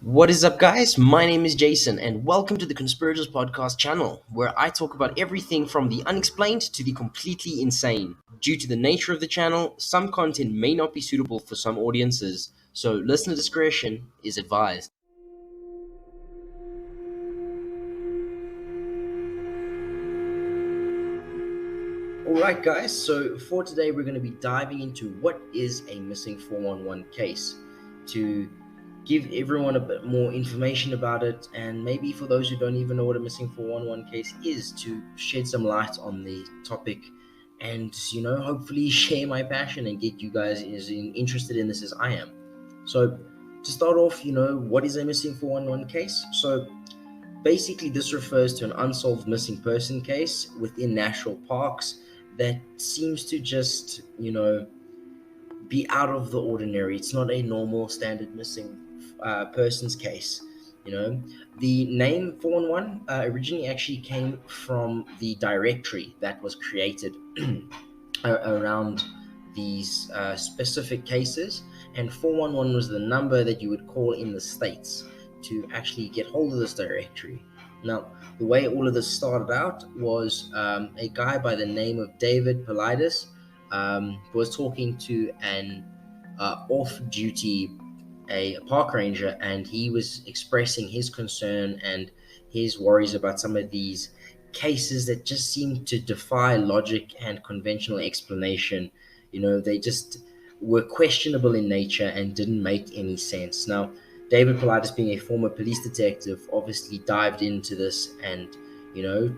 What is up, guys? My name is Jason, and welcome to the Conspirators podcast channel, where I talk about everything from the unexplained to the completely insane. Due to the nature of the channel, some content may not be suitable for some audiences, so listener discretion is advised. Alright, guys, so for today, we're going to be diving into what is a missing 411 case to give everyone a bit more information about it, and maybe for those who don't even know what a missing 411 case is, to shed some light on the topic and, hopefully share my passion and get you guys as interested in this as I am. So, to start off, what is a missing 411 case? So, basically, this refers to an unsolved missing person case within national parks that seems to just, be out of the ordinary. It's not a normal standard missing person's case. The name 411 originally actually came from the directory that was created around these specific cases, and 411 was the number that you would call in the States to actually get hold of this directory. Now, the way all of this started out was a guy by the name of David Politis was talking to an off-duty a park ranger, and he was expressing his concern and his worries about some of these cases that just seemed to defy logic and conventional explanation. They just were questionable in nature and didn't make any sense. Now, David Politis, being a former police detective, obviously dived into this and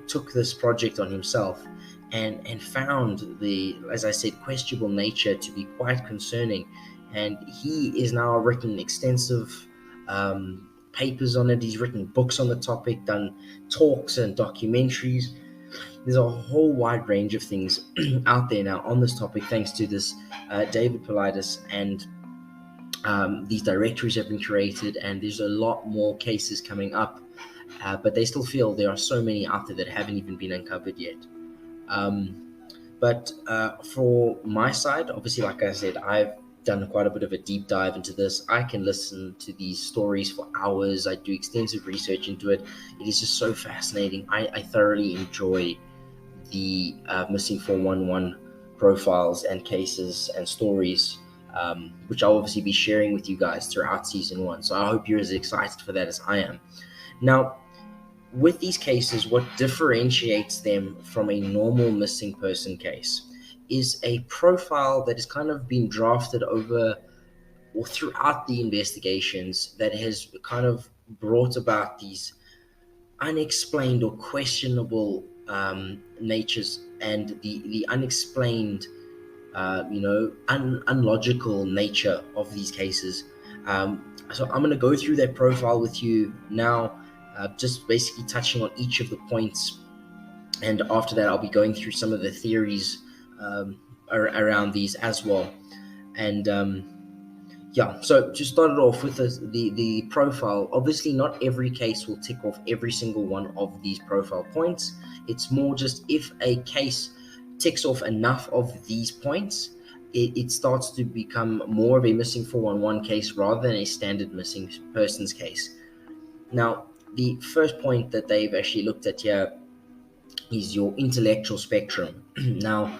took this project on himself and found the, as I said, questionable nature to be quite concerning. And he is now written extensive papers on it. He's written books on the topic, done talks and documentaries. There's a whole wide range of things out there now on this topic, thanks to this David Politis, and these directories have been created, and there's a lot more cases coming up, but they still feel there are so many out there that haven't even been uncovered yet. But for my side, obviously, like I said, I've done quite a bit of a deep dive into this. I can listen to these stories for hours. I do extensive research into it. It is just so fascinating. I thoroughly enjoy the missing 411 profiles and cases and stories, which I'll obviously be sharing with you guys throughout season 1. So I hope you're as excited for that as I am. Now, with these cases, what differentiates them from a normal missing person case is a profile that has kind of been drafted over or throughout the investigations that has kind of brought about these unexplained or questionable natures and the unexplained, unlogical nature of these cases. So I'm going to go through that profile with you now, just basically touching on each of the points. And after that, I'll be going through some of the theories around these as well. And so to start it off with the profile, obviously not every case will tick off every single one of these profile points. It's more just if a case ticks off enough of these points, it starts to become more of a missing 411 case rather than a standard missing persons case. Now, the first point that they've actually looked at here is your intellectual spectrum. Now,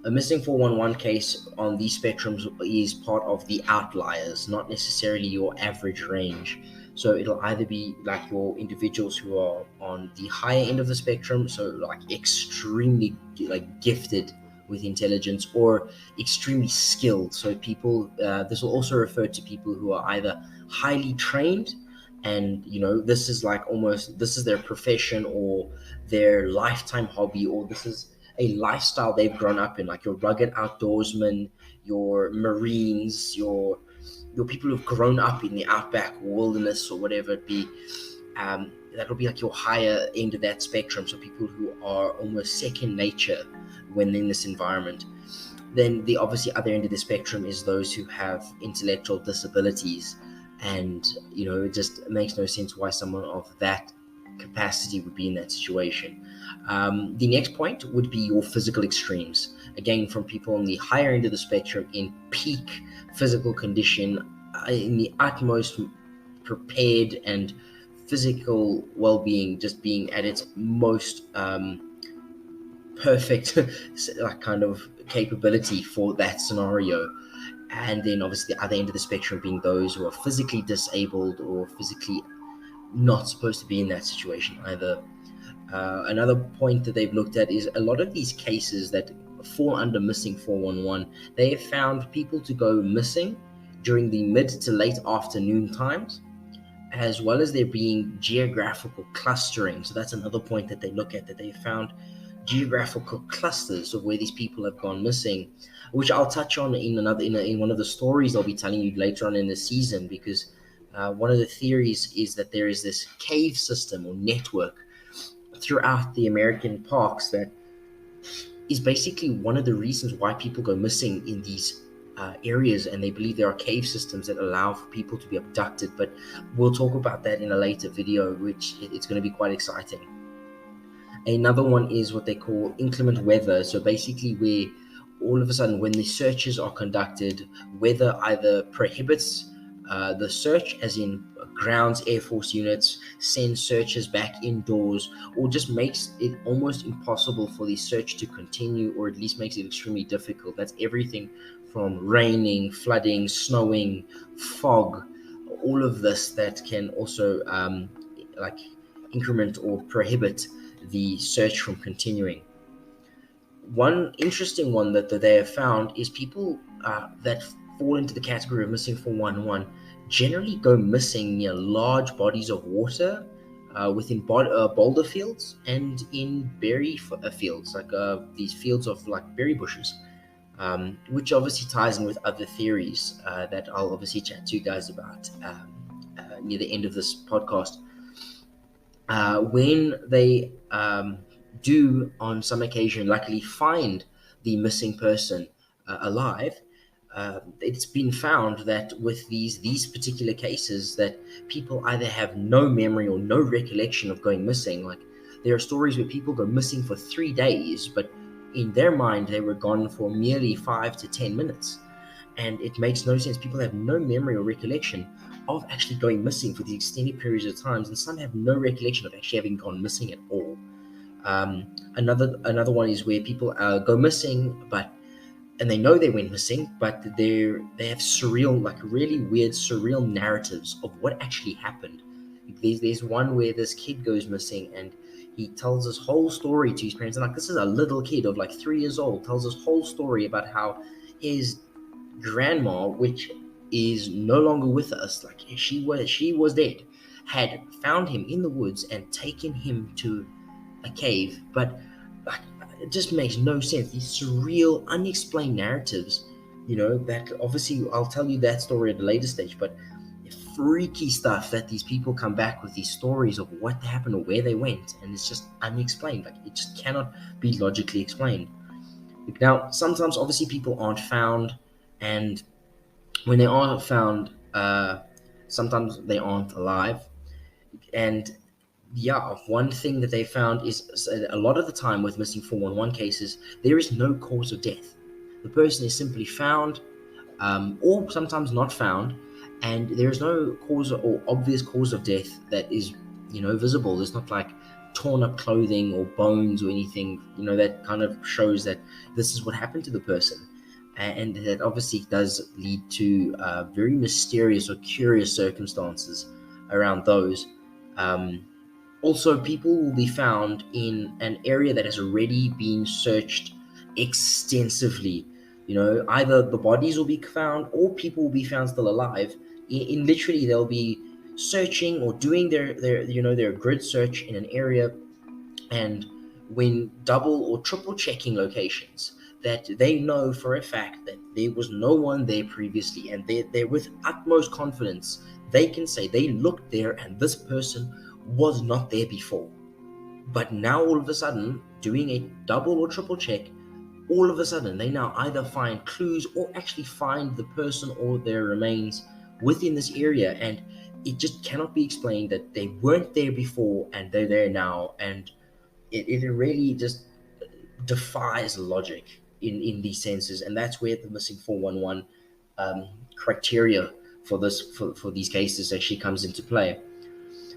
a missing 411 case on these spectrums is part of the outliers, not necessarily your average range. So it'll either be like your individuals who are on the higher end of the spectrum, so like extremely gifted with intelligence, or extremely skilled. So people, this will also refer to people who are either highly trained, and this is their profession or their lifetime hobby, or this is a lifestyle they've grown up in, like your rugged outdoorsmen, your Marines, your people who've grown up in the outback wilderness or whatever it be. That'll be like your higher end of that spectrum. So people who are almost second nature when in this environment. Then the obviously other end of the spectrum is those who have intellectual disabilities. And, it just makes no sense why someone of that capacity would be in that situation. The next point would be your physical extremes. Again, from people on the higher end of the spectrum in peak physical condition, in the utmost prepared and physical well-being just being at its most perfect like kind of capability for that scenario. And then obviously the other end of the spectrum being those who are physically disabled or physically not supposed to be in that situation either. Another point that they've looked at is a lot of these cases that fall under missing 411, they have found people to go missing during the mid to late afternoon times, as well as there being geographical clustering. So that's another point that they look at, that they found geographical clusters of where these people have gone missing, which I'll touch on in one of the stories I'll be telling you later on in the season, because one of the theories is that there is this cave system or network throughout the American parks that is basically one of the reasons why people go missing in these areas, and they believe there are cave systems that allow for people to be abducted. But we'll talk about that in a later video, which it's going to be quite exciting. Another one is what they call inclement weather. So basically where all of a sudden when the searches are conducted, weather either prohibits the search, as in grounds Air Force units send searchers back indoors, or just makes it almost impossible for the search to continue, or at least makes it extremely difficult. That's everything from raining, flooding, snowing, fog, all of this that can also like increment or prohibit the search from continuing. One interesting one that they have found is people that fall into the category of missing 411 generally go missing near large bodies of water, within boulder fields and in berry fields, like these fields of like berry bushes, which obviously ties in with other theories that I'll obviously chat to you guys about near the end of this podcast. When they do on some occasion luckily find the missing person alive, it's been found that with these particular cases that people either have no memory or no recollection of going missing. Like there are stories where people go missing for 3 days, but in their mind they were gone for merely 5 to 10 minutes, and it makes no sense. People have no memory or recollection of actually going missing for these extended periods of times, and some have no recollection of actually having gone missing at all. Another one is where people go missing, and they know they went missing, but they have surreal, like really weird surreal narratives of what actually happened. There's one where this kid goes missing and he tells his whole story to his parents, and like this is a little kid of like 3 years old, tells his whole story about how his grandma, which is no longer with us, like she was dead, had found him in the woods and taken him to a cave. But like it just makes no sense. These surreal, unexplained narratives, that obviously I'll tell you that story at a later stage, but freaky stuff that these people come back with, these stories of what happened or where they went, and it's just unexplained. Like it just cannot be logically explained. Now, sometimes obviously people aren't found, and when they are found, sometimes they aren't alive. And yeah, one thing that they found is a lot of the time with missing 411 cases, there is no cause of death. The person is simply found, or sometimes not found, and there is no cause or obvious cause of death that is, visible. There's not like torn up clothing or bones or anything, that kind of shows that this is what happened to the person. And that obviously does lead to very mysterious or curious circumstances around those. Also, people will be found in an area that has already been searched extensively. Either the bodies will be found or people will be found still alive. In literally, they'll be searching or doing their grid search in an area, and when double or triple checking locations that they know for a fact that there was no one there previously, and they're with utmost confidence, they can say they looked there and this person was not there before. But now all of a sudden, doing a double or triple check, all of a sudden they now either find clues or actually find the person or their remains within this area, and it just cannot be explained that they weren't there before and they're there now. And it really just defies logic in these senses, and that's where the missing 411 criteria for these cases actually comes into play.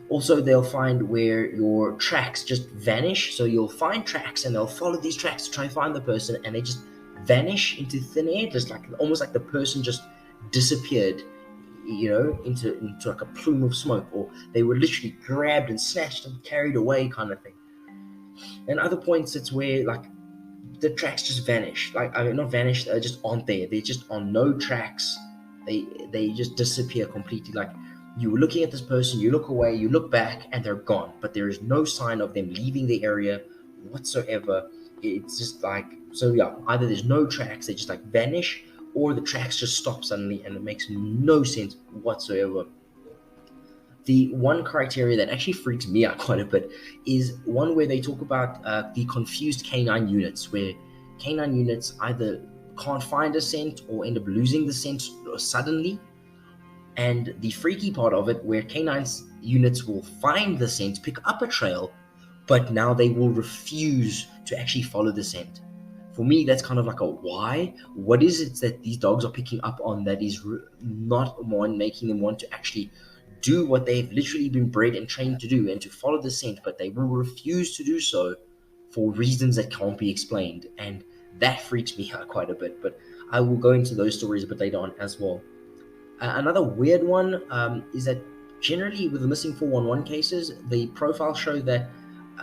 Also, they'll find where your tracks just vanish. So you'll find tracks and they'll follow these tracks to try and find the person, and they just vanish into thin air, just like almost like the person just disappeared, into like a plume of smoke, or they were literally grabbed and snatched and carried away, kind of thing. And other points, it's where like the tracks just vanish. Like, I mean, not vanish, they just aren't there. They're just on no tracks. They just disappear completely. Like, you were looking at this person, you look away, you look back, and they're gone. But there is no sign of them leaving the area whatsoever. It's just like, so yeah, either there's no tracks, they just like vanish, or the tracks just stop suddenly, and it makes no sense whatsoever. The one criteria that actually freaks me out quite a bit is one where they talk about the confused canine units, where canine units either can't find a scent or end up losing the scent suddenly. And the freaky part of it, where canine units will find the scent, pick up a trail, but now they will refuse to actually follow the scent. For me, that's kind of like a why? What is it that these dogs are picking up on that is not one making them want to actually do what they've literally been bred and trained to do, and to follow the scent, but they will refuse to do so for reasons that can't be explained. And that freaks me out quite a bit, but I will go into those stories a bit later on as well. Another weird one is that generally with the missing 411 cases, the profiles show that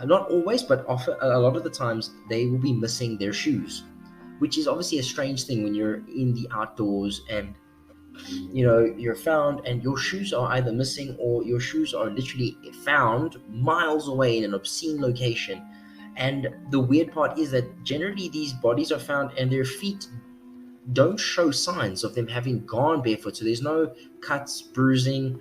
not always, but often, a lot of the times, they will be missing their shoes, which is obviously a strange thing when you're in the outdoors and you're found and your shoes are either missing, or your shoes are literally found miles away in an obscene location. And the weird part is that generally these bodies are found and their feet don't show signs of them having gone barefoot. So there's no cuts, bruising,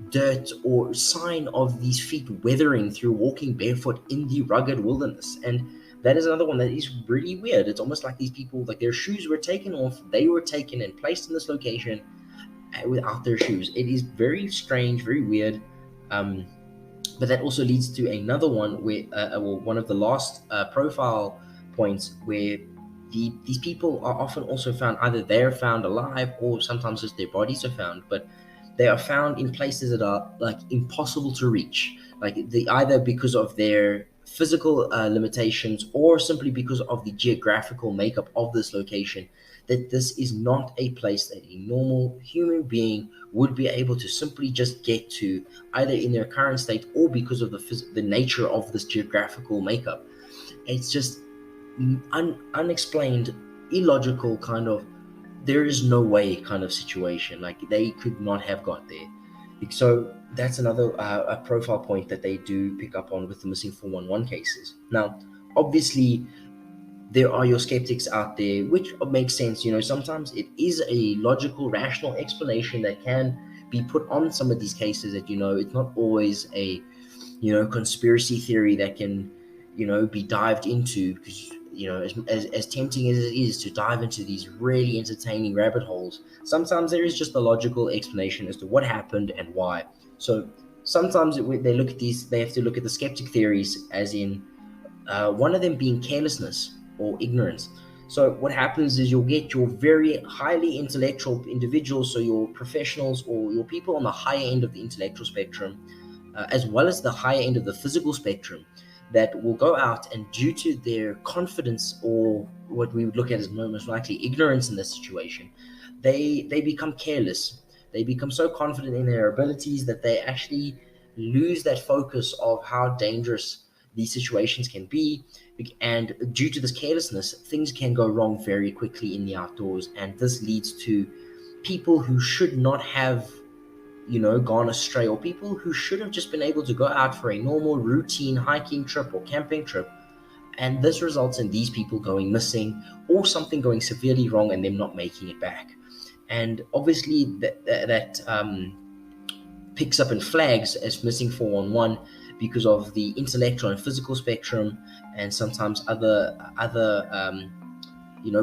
dirt, or sign of these feet weathering through walking barefoot in the rugged wilderness. And that is another one that is really weird. It's almost like these people, like their shoes were taken off, they were taken and placed in this location without their shoes. It is very strange, very weird. But that also leads to another one where, one of the last profile points, where these people are often also found, either they're found alive or sometimes just their bodies are found, but they are found in places that are like impossible to reach, like either because of their physical limitations or simply because of the geographical makeup of this location, that this is not a place that a normal human being would be able to simply just get to, either in their current state or because of the nature of this geographical makeup. It's just unexplained, illogical kind of, there is no way kind of situation. Like, they could not have got there. So that's another profile point that they do pick up on with the missing 411 cases. Now, obviously, there are your skeptics out there, which makes sense. Sometimes it is a logical, rational explanation that can be put on some of these cases, that, it's not always a, conspiracy theory that can, be dived into, because, as tempting as it is to dive into these really entertaining rabbit holes, sometimes there is just a logical explanation as to what happened and why. So sometimes they look at these, they have to look at the skeptic theories as in one of them being carelessness or ignorance. So what happens is you'll get your very highly intellectual individuals, so your professionals or your people on the higher end of the intellectual spectrum, as well as the higher end of the physical spectrum, that will go out and, due to their confidence, or what we would look at as most likely ignorance in this situation, they become careless. They become so confident in their abilities that they actually lose that focus of how dangerous these situations can be. And due to this carelessness, things can go wrong very quickly in the outdoors, and this leads to people who should not have gone astray, or people who should have just been able to go out for a normal routine hiking trip or camping trip, and this results in these people going missing, or something going severely wrong and them not making it back. And obviously that picks up in flags as missing 411 because of the intellectual and physical spectrum, and sometimes other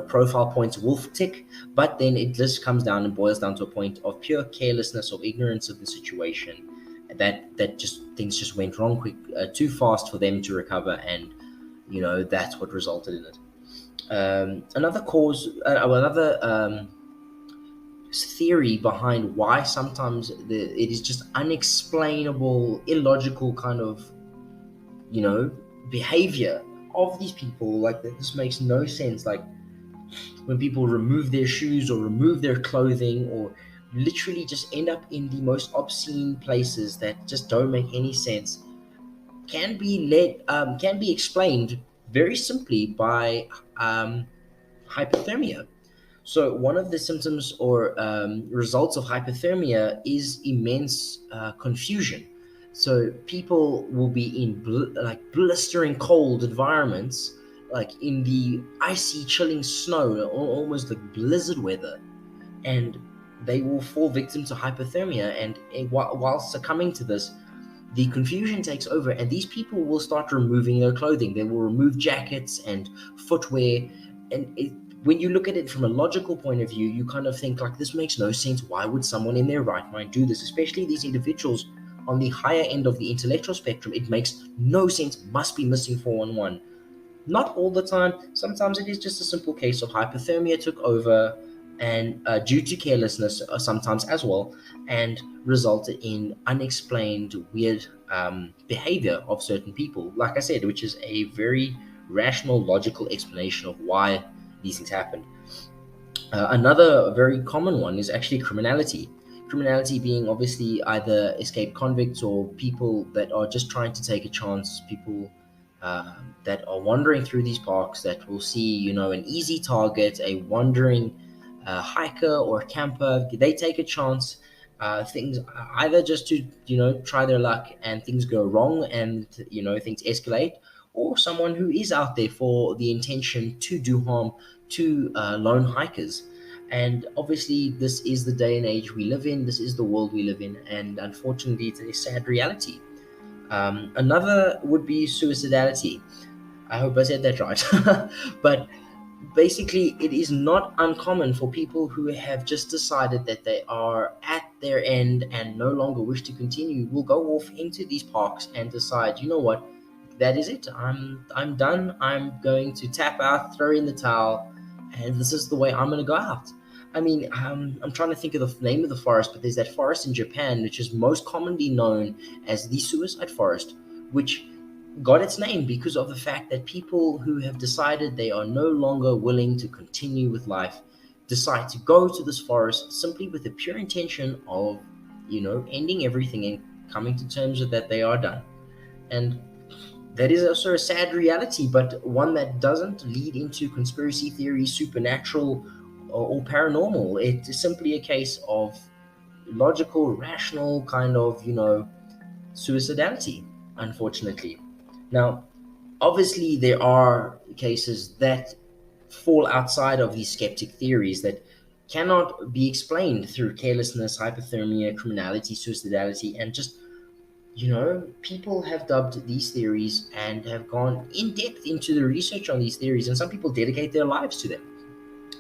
profile points will tick, but then it just comes down and boils down to a point of pure carelessness or ignorance of the situation, that just things just went wrong too fast for them to recover, and that's what resulted in it. Another cause, another theory behind why sometimes it is just unexplainable, illogical kind of, you know, behavior of these people. Like, this makes no sense. Like, when people remove their shoes or remove their clothing, or literally just end up in the most obscene places that just don't make any sense, can be explained very simply by hypothermia. So one of the symptoms or results of hypothermia is immense confusion. So people will be in like blistering cold environments, like in the icy, chilling snow, almost like blizzard weather, and they will fall victim to hypothermia. And while succumbing to this, the confusion takes over, and these people will start removing their clothing. They will remove jackets and footwear, and when you look at it from a logical point of view, you kind of think like, this makes no sense. Why would someone in their right mind do this? Especially these individuals on the higher end of the intellectual spectrum. It makes no sense. Must be missing 411. Not all the time. Sometimes it is just a simple case of hypothermia took over, and due to carelessness, sometimes as well, and resulted in unexplained weird behavior of certain people. Like I said, which is a very rational, logical explanation of why these things happen. Another very common one is actually criminality. Criminality being obviously either escaped convicts or people that are just trying to take a chance, people that are wandering through these parks that will see, an easy target, a wandering hiker or camper. They take a chance. Things either just to try their luck, and things go wrong, and things escalate, or someone who is out there for the intention to do harm to lone hikers. And obviously, this is the day and age we live in. This is the world we live in, and unfortunately, it's a sad reality. Another would be suicidality. I hope I said that right. But basically, it is not uncommon for people who have just decided that they are at their end and no longer wish to continue, will go off into these parks and decide, you know what, that is it. I'm done. I'm going to tap out, throw in the towel, and this is the way I'm going to go out. I mean, I'm trying to think of the name of the forest, but there's that forest in Japan, which is most commonly known as the suicide forest, which got its name because of the fact that people who have decided they are no longer willing to continue with life decide to go to this forest simply with the pure intention of, ending everything and coming to terms with that they are done. And that is also a sad reality, but one that doesn't lead into conspiracy theories, supernatural, or paranormal. It's simply a case of logical, rational kind of, suicidality, unfortunately. Now, obviously, there are cases that fall outside of these skeptic theories that cannot be explained through carelessness, hypothermia, criminality, suicidality, and just, people have dubbed these theories and have gone in depth into the research on these theories, and some people dedicate their lives to them.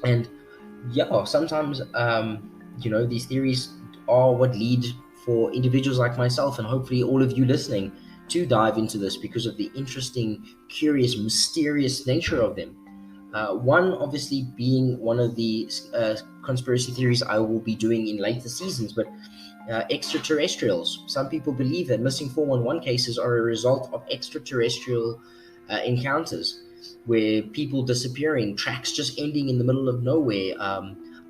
And yeah, sometimes, these theories are what lead for individuals like myself, and hopefully all of you listening, to dive into this because of the interesting, curious, mysterious nature of them. One, obviously, being one of the conspiracy theories I will be doing in later seasons, but extraterrestrials. Some people believe that missing 411 cases are a result of extraterrestrial encounters, where people disappearing, tracks just ending in the middle of nowhere,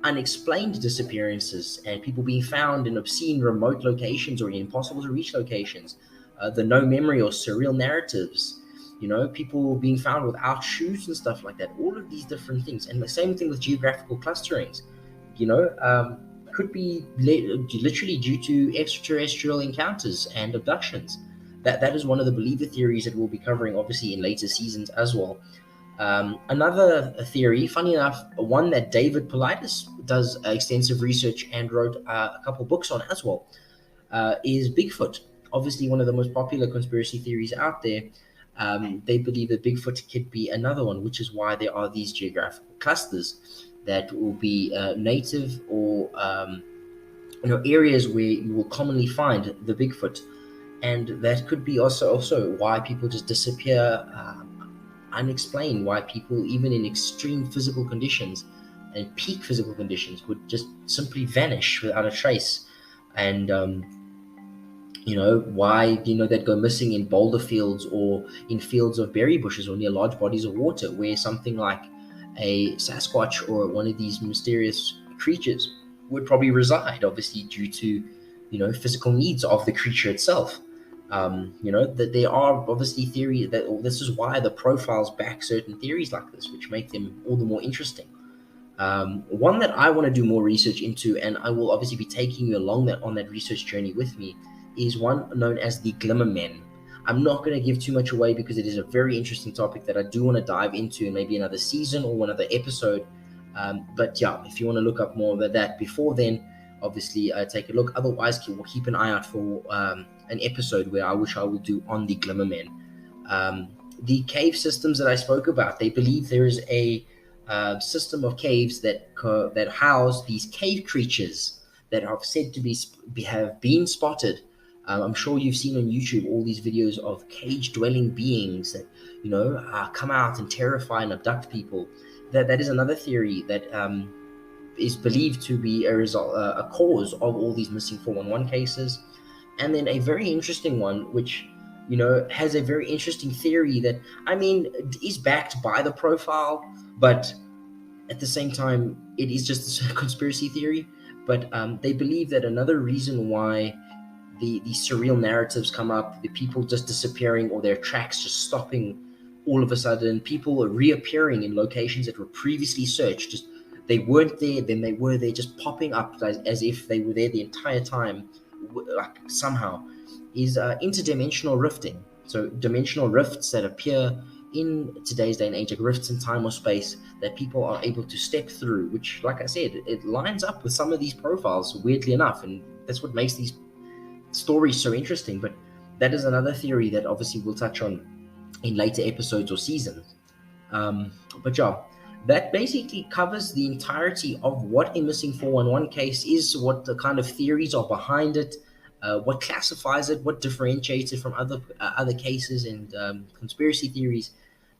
unexplained disappearances, and people being found in obscene remote locations or impossible to reach locations. The no memory or surreal narratives, people being found without shoes and stuff like that. All of these different things, and the same thing with geographical clusterings. Could be literally due to extraterrestrial encounters and abductions. That is one of the believer theories that we'll be covering, obviously, in later seasons as well. Another theory, funny enough, one that David Politis does extensive research and wrote a couple books on as well, is Bigfoot. Obviously, one of the most popular conspiracy theories out there. They believe that Bigfoot could be another one, which is why there are these geographical clusters that will be native or areas where you will commonly find the Bigfoot, and that could be also why people just disappear unexplained. Why people, even in extreme physical conditions, and peak physical conditions would just simply vanish without a trace. And why they'd go missing in boulder fields or in fields of berry bushes or near large bodies of water, where something like a Sasquatch or one of these mysterious creatures would probably reside, obviously due to physical needs of the creature itself. That there are obviously theories that, or this is why the profiles back certain theories like this, which make them all the more interesting. One that I want to do more research into, and I will obviously be taking you along that on that research journey with me, is one known as the Glimmer Men. I'm not going to give too much away because it is a very interesting topic that I do want to dive into in maybe another season or another episode. But yeah, if you want to look up more about that before then, obviously take a look. Otherwise, we'll keep an eye out for an episode where I will do on the Glimmer Men. The cave systems that I spoke about, they believe there is a system of caves that house these cave creatures that are said to have been spotted. I'm sure you've seen on YouTube all these videos of cage-dwelling beings that come out and terrify and abduct people. That is another theory that is believed to be a cause of all these missing 411 cases. And then a very interesting one, which has a very interesting theory that, is backed by the profile, but at the same time, it is just a conspiracy theory. But they believe that another reason why the surreal narratives come up, the people just disappearing or their tracks just stopping all of a sudden, people are reappearing in locations that were previously searched, just they weren't there, then they were there, just popping up as if they were there the entire time, like somehow, is interdimensional rifting. So dimensional rifts that appear in today's day and age, like rifts in time or space that people are able to step through, which, like I said, it lines up with some of these profiles, weirdly enough, and that's what makes these stories so interesting. But that is another theory that obviously we'll touch on in later episodes or seasons. But yeah, that basically covers the entirety of what a missing 411 case is, what the kind of theories are behind it, what classifies it, what differentiates it from other cases and conspiracy theories,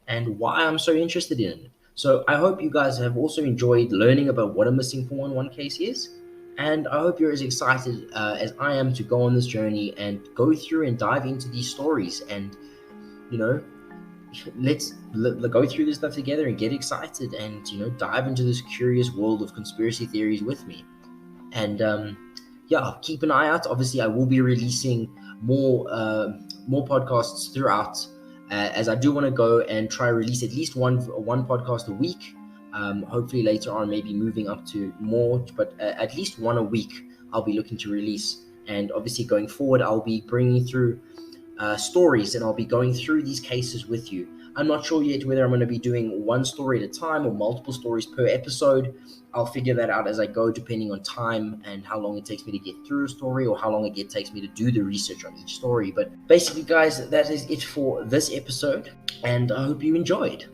and why I'm so interested in it. So I hope you guys have also enjoyed learning about what a missing 411 case is, and I hope you're as excited as I am to go on this journey and go through and dive into these stories, and let's go through this stuff together and get excited and dive into this curious world of conspiracy theories with me. And yeah, keep an eye out. Obviously, I will be releasing more podcasts throughout, as I do want to go and try release at least one podcast a week. Hopefully later on, maybe moving up to more, but at least one a week I'll be looking to release. And obviously going forward, I'll be bringing through stories, and I'll be going through these cases with you. I'm not sure yet whether I'm going to be doing one story at a time or multiple stories per episode. I'll figure that out as I go, depending on time and how long it takes me to get through a story, or how long it takes me to do the research on each story. But basically, guys, that is it for this episode, and I hope you enjoyed.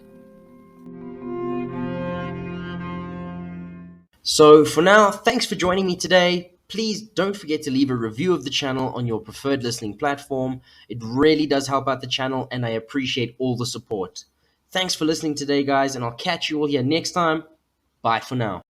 So for now, thanks for joining me today. Please don't forget to leave a review of the channel on your preferred listening platform. It really does help out the channel, and I appreciate all the support. Thanks for listening today, guys, and I'll catch you all here next time. Bye for now.